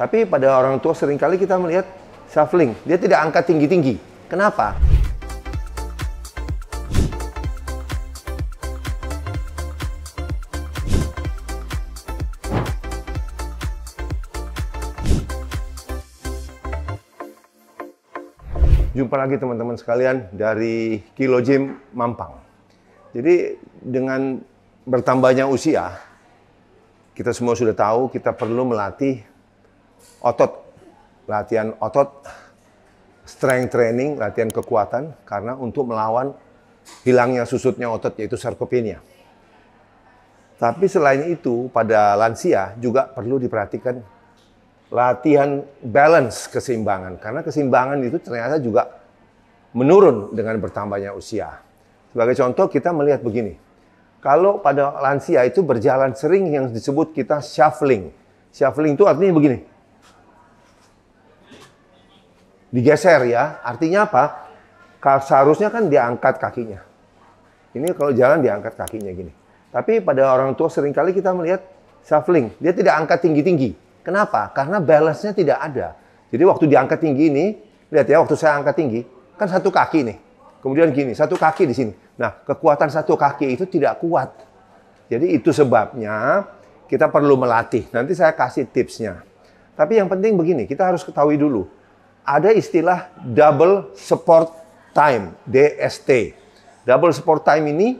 Tapi pada orang tua seringkali kita melihat shuffling, dia tidak angkat tinggi-tinggi. Kenapa? Jumpa lagi teman-teman sekalian dari Kilo Gym Mampang. Jadi dengan bertambahnya usia, kita semua sudah tahu kita perlu melatih otot, latihan otot, strength training, latihan kekuatan, karena untuk melawan hilangnya susutnya otot, yaitu sarkopenia. Tapi selain itu, pada lansia juga perlu diperhatikan latihan balance, keseimbangan, karena keseimbangan itu ternyata juga menurun dengan bertambahnya usia. Sebagai contoh, kita melihat begini. Kalau pada lansia itu berjalan sering yang disebut kita shuffling. Shuffling itu artinya begini. Digeser ya. Artinya apa? Seharusnya kan diangkat kakinya. Ini kalau jalan diangkat kakinya gini. Tapi pada orang tua seringkali kita melihat shuffling. Dia tidak angkat tinggi-tinggi. Kenapa? Karena balance-nya tidak ada. Jadi waktu diangkat tinggi ini, lihat ya, waktu saya angkat tinggi, kan satu kaki nih. Kemudian gini, satu kaki di sini. Nah, kekuatan satu kaki itu tidak kuat. Jadi itu sebabnya kita perlu melatih. Nanti saya kasih tipsnya. Tapi yang penting begini, kita harus ketahui dulu. Ada istilah double support time, DST. Double support time ini,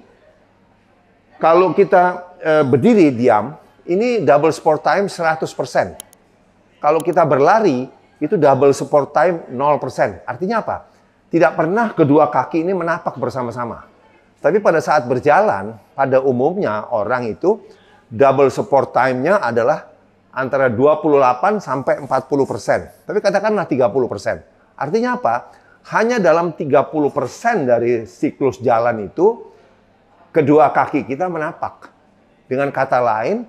kalau kita berdiri diam, ini double support time 100%. Kalau kita berlari, itu double support time 0%. Artinya apa? Tidak pernah kedua kaki ini menapak bersama-sama. Tapi pada saat berjalan, pada umumnya orang itu double support time-nya adalah antara 28 sampai 40%. Tapi katakanlah 30%. Artinya apa? Hanya dalam 30% dari siklus jalan itu, kedua kaki kita menapak. Dengan kata lain,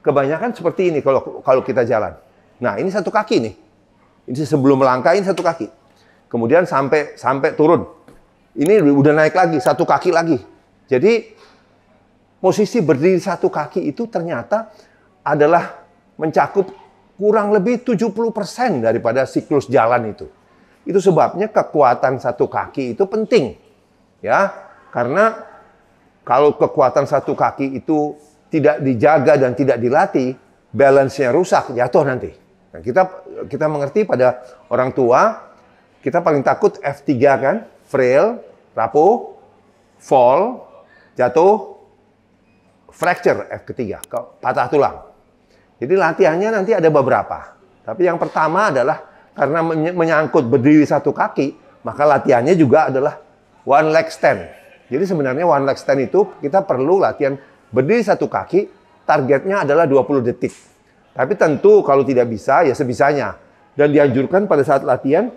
kebanyakan seperti ini kalau kita jalan. Nah, ini satu kaki nih. Ini sebelum melangkah, ini satu kaki. Kemudian sampai turun. Ini udah naik lagi, satu kaki lagi. Jadi posisi berdiri satu kaki itu ternyata adalah mencakup kurang lebih 70% daripada siklus jalan itu. Itu sebabnya kekuatan satu kaki itu penting. Ya, karena kalau kekuatan satu kaki itu tidak dijaga dan tidak dilatih, balance-nya rusak, jatuh nanti. Nah, kita mengerti pada orang tua, kita paling takut F3 kan, frail, rapuh, fall, jatuh, fracture F ketiga, patah tulang. Jadi latihannya nanti ada beberapa. Tapi yang pertama adalah karena menyangkut berdiri satu kaki, maka latihannya juga adalah one leg stand. Jadi sebenarnya one leg stand itu kita perlu latihan berdiri satu kaki, targetnya adalah 20 detik. Tapi tentu kalau tidak bisa, ya sebisanya. Dan dianjurkan pada saat latihan,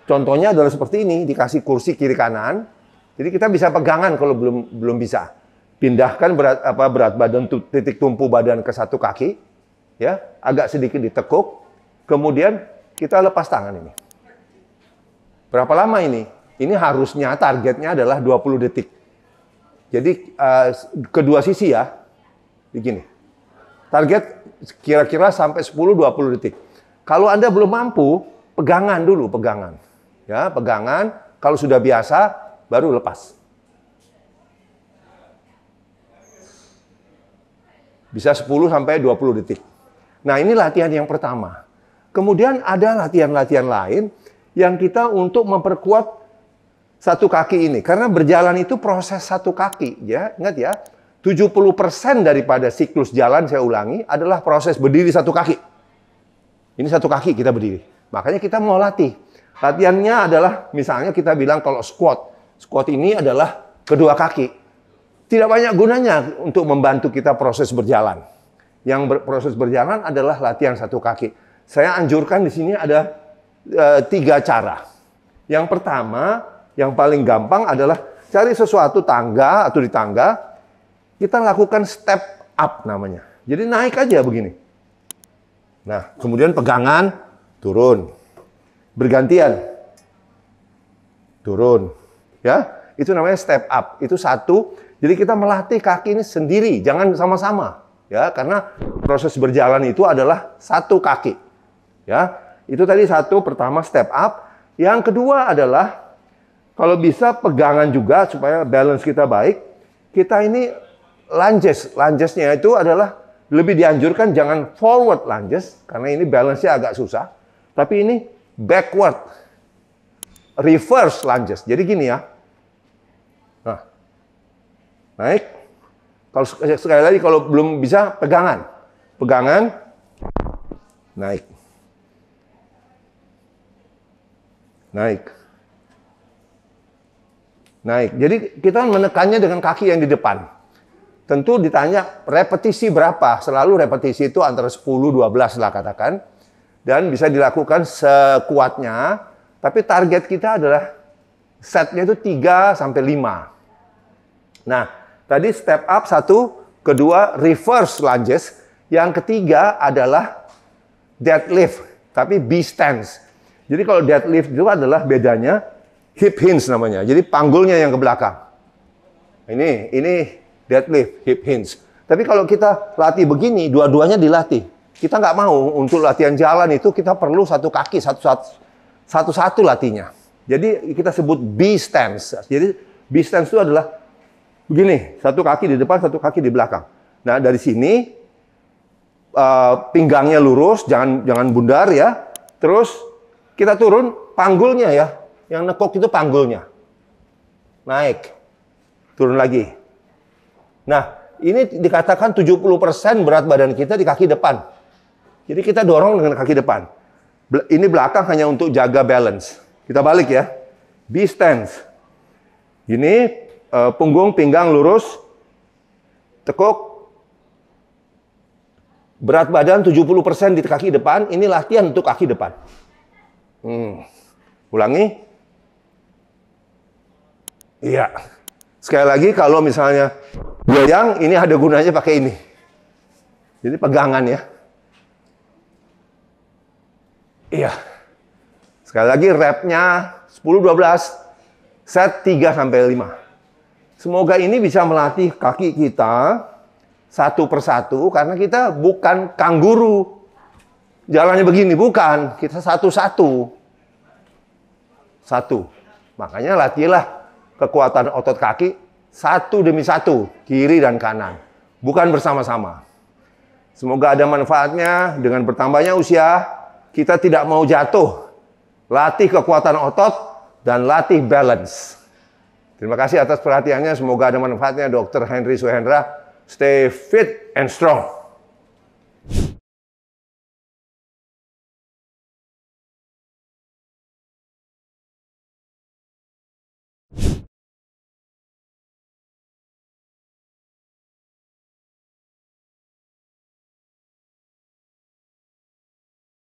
contohnya adalah seperti ini, dikasih kursi kiri kanan. Jadi kita bisa pegangan kalau belum bisa. Pindahkan berat badan, titik tumpu badan ke satu kaki, ya, agak sedikit ditekuk. Kemudian kita lepas tangan ini. Berapa lama ini? Ini harusnya targetnya adalah 20 detik. Jadi kedua sisi ya, begini. Target kira-kira sampai 10-20 detik. Kalau Anda belum mampu, pegangan dulu, pegangan. Ya, pegangan, kalau sudah biasa, baru lepas. Bisa 10-20 detik. Nah, ini latihan yang pertama. Kemudian ada latihan-latihan lain yang kita untuk memperkuat satu kaki ini. Karena berjalan itu proses satu kaki. Ya, ingat ya, 70% daripada siklus jalan, saya ulangi, adalah proses berdiri satu kaki. Ini satu kaki kita berdiri. Makanya kita mau latih. Latihannya adalah, misalnya kita bilang kalau squat. Squat ini adalah kedua kaki. Tidak banyak gunanya untuk membantu kita proses berjalan. Yang proses berjalan adalah latihan satu kaki. Saya anjurkan di sini ada 3 cara. Yang pertama, yang paling gampang adalah cari sesuatu tangga atau di tangga. Kita lakukan step up namanya. Jadi naik aja begini. Nah, kemudian pegangan, turun. Bergantian. Turun. Ya, itu namanya step up. Itu satu. Jadi kita melatih kaki ini sendiri, jangan sama-sama. Ya, karena proses berjalan itu adalah satu kaki. Ya, itu tadi satu, pertama step up. Yang kedua adalah kalau bisa pegangan juga supaya balance kita baik. Kita ini lunges. Lungesnya itu adalah lebih dianjurkan jangan forward lunges karena ini balance-nya agak susah. Tapi ini backward, reverse lunges. Jadi gini ya. Nah, naik. Kalau sekali lagi kalau belum bisa pegangan, naik. Naik. Jadi kita menekannya dengan kaki yang di depan. Tentu ditanya repetisi berapa. Selalu repetisi itu antara 10-12 lah katakan. Dan bisa dilakukan sekuatnya. Tapi target kita adalah setnya itu 3-5. Nah, tadi step up 1. Kedua, reverse lunges. Yang ketiga adalah deadlift. Tapi B stance. Jadi kalau deadlift itu adalah bedanya hip hinge namanya. Jadi panggulnya yang ke belakang. Ini deadlift, hip hinge. Tapi kalau kita latih begini, dua-duanya dilatih. Kita nggak mau untuk latihan jalan itu kita perlu satu kaki, satu-satu latihnya. Jadi kita sebut B stance. Jadi B stance itu adalah begini, satu kaki di depan, satu kaki di belakang. Nah dari sini pinggangnya lurus, jangan bundar ya. Terus kita turun, panggulnya ya. Yang nekuk itu panggulnya. Naik. Turun lagi. Nah, ini dikatakan 70% berat badan kita di kaki depan. Jadi kita dorong dengan kaki depan. Ini belakang hanya untuk jaga balance. Kita balik ya. B stance. Ini punggung, pinggang lurus. Tekuk. Berat badan 70% di kaki depan. Ini latihan untuk kaki depan. Ulangi. Iya. Sekali lagi kalau misalnya goyang, ini ada gunanya pakai ini. Jadi pegangan ya. Iya. Sekali lagi repnya 10-12, set 3-5. Semoga ini bisa melatih kaki kita satu persatu karena kita bukan kanguru. Jalannya begini, bukan. Kita satu-satu. Satu. Makanya latihlah kekuatan otot kaki satu demi satu, kiri dan kanan. Bukan bersama-sama. Semoga ada manfaatnya. Dengan bertambahnya usia, kita tidak mau jatuh. Latih kekuatan otot dan latih balance. Terima kasih atas perhatiannya. Semoga ada manfaatnya. Dr. Henry Suhendra. Stay fit and strong.